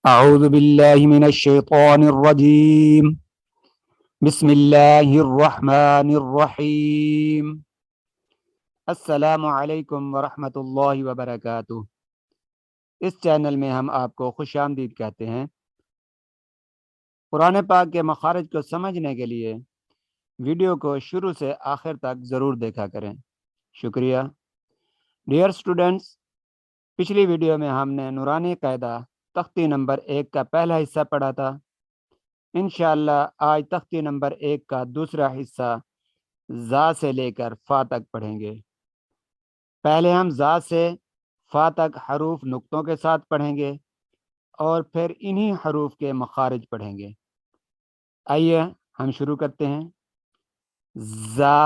أعوذ بالله من الشيطان الرجيم. بسم الله الرحمن الرحيم. السلام علیکم ورحمۃ اللہ وبرکاتہ. اس چینل میں ہم آپ کو خوش آمدید کہتے ہیں. قرآن پاک کے مخارج کو سمجھنے کے لیے ویڈیو کو شروع سے آخر تک ضرور دیکھا کریں. شکریہ. ڈیئر اسٹوڈنٹس، پچھلی ویڈیو میں ہم نے نورانی قاعدہ تختی نمبر 1 کا پہلا حصہ پڑھا تھا. انشاءاللہ آج تختی نمبر 1 کا دوسرا حصہ زا سے لے کر فا تک پڑھیں گے. پہلے ہم زا سے فا تک حروف نقطوں کے ساتھ پڑھیں گے اور پھر انہی حروف کے مخارج پڑھیں گے. آئیے ہم شروع کرتے ہیں. زا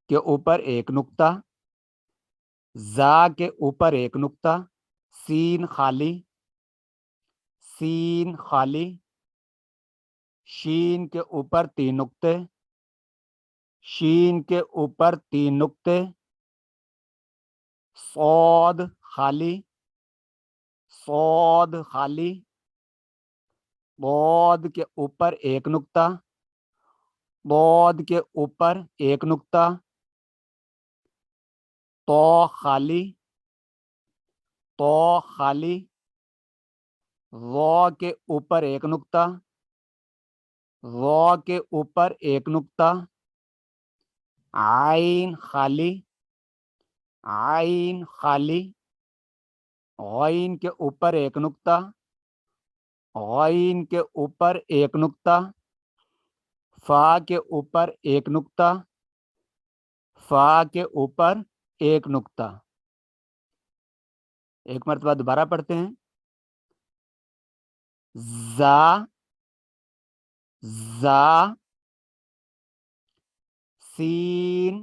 کے اوپر ایک نقطہ، زا کے اوپر ایک نقطہ، سین خالی، سین خالی، شین کے اوپر 3 نقطے، شین کے اوپر 3 نقطے، صاد خالی، صاد خالی، ضاد کے اوپر ایک نقطہ، ضاد کے اوپر ایک نقطہ، تو خالی، تو خالی، وا کے اوپر ایک نقطہ، وا کے اوپر ایک نقطہ، عین خالی، عین خالی، غین کے اوپر ایک نقطہ، غین کے اوپر ایک نقطہ، فا کے اوپر ایک نقطہ، فا کے اوپر ایک نقطہ. ایک مرتبہ دوبارہ پڑھتے ہیں. زا، زا، سین،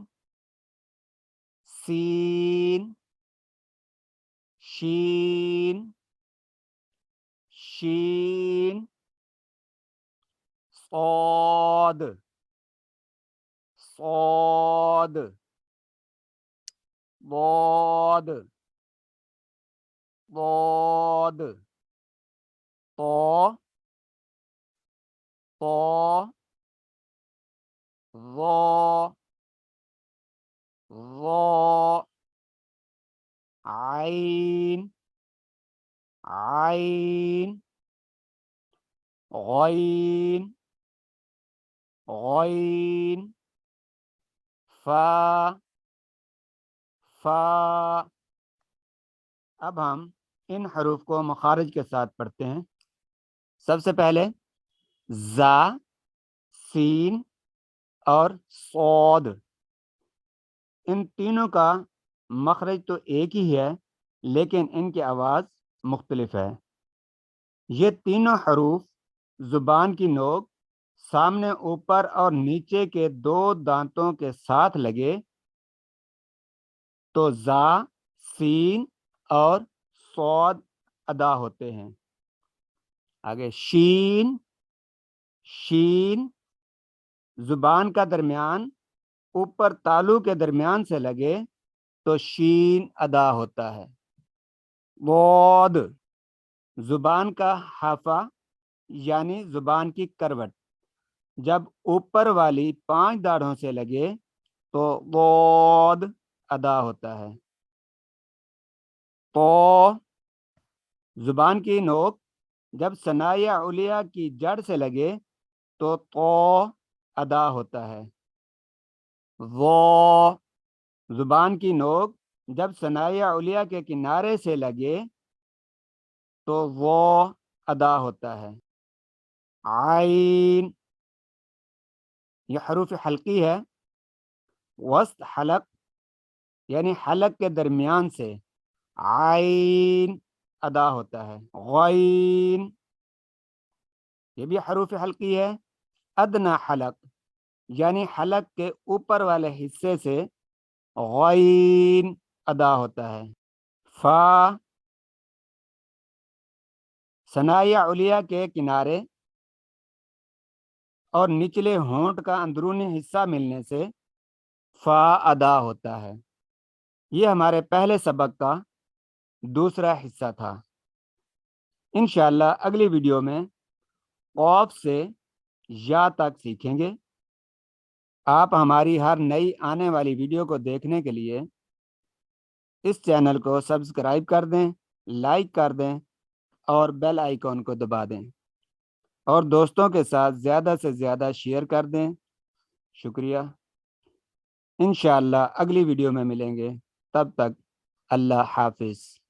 سین، شین، شین، صاد، صاد، ضاد، ضاد، طا، طا، ظا، ظا، عین، عین، غین، غین، فا، فا. اب ہم ان حروف کو مخارج کے ساتھ پڑھتے ہیں. سب سے پہلے زا، سین اور صاد، ان تینوں کا مخرج تو ایک ہی ہے لیکن ان کی آواز مختلف ہے. یہ تینوں حروف زبان کی نوک سامنے، اوپر اور نیچے کے 2 دانتوں کے ساتھ لگے تو زا، سین اور صاد ادا ہوتے ہیں. آگے شین، شین، زبان کا درمیان اوپر تالو کے درمیان سے لگے تو شین ادا ہوتا ہے. ضاد، زبان کا حافہ یعنی زبان کی کروٹ جب اوپر والی 5 داڑھوں سے لگے تو ضاد ادا ہوتا ہے. تو زبان کی نوک جب ثنایا علیہ کی جڑ سے لگے تو ادا ہوتا ہے. وہ زبان کی نوک جب ثنایا علیہ کے کنارے سے لگے تو وہ ادا ہوتا ہے. عین، یہ حروف حلقی ہے. وسط حلق یعنی حلق کے درمیان سے عین ادا ہوتا ہے. غین، یہ بھی حروف حلقی ہے. ادنا حلق یعنی حلق کے اوپر والے حصے سے غین ادا ہوتا ہے. فا، ثنایا علیہ کے کنارے اور نچلے ہونٹ کا اندرونی حصہ ملنے سے فا ادا ہوتا ہے. یہ ہمارے پہلے سبق کا دوسرا حصہ تھا. انشاءاللہ اگلی ویڈیو میں قوف سے یا تک سیکھیں گے۔ آپ ہماری ہر نئی آنے والی ویڈیو کو دیکھنے کے لیے اس چینل کو سبسکرائب کر دیں، لائک کر دیں اور بیل آئیکن کو دبا دیں اور دوستوں کے ساتھ زیادہ سے زیادہ شیئر کر دیں۔ شکریہ۔ انشاءاللہ اگلی ویڈیو میں ملیں گے، تب تک اللہ حافظ۔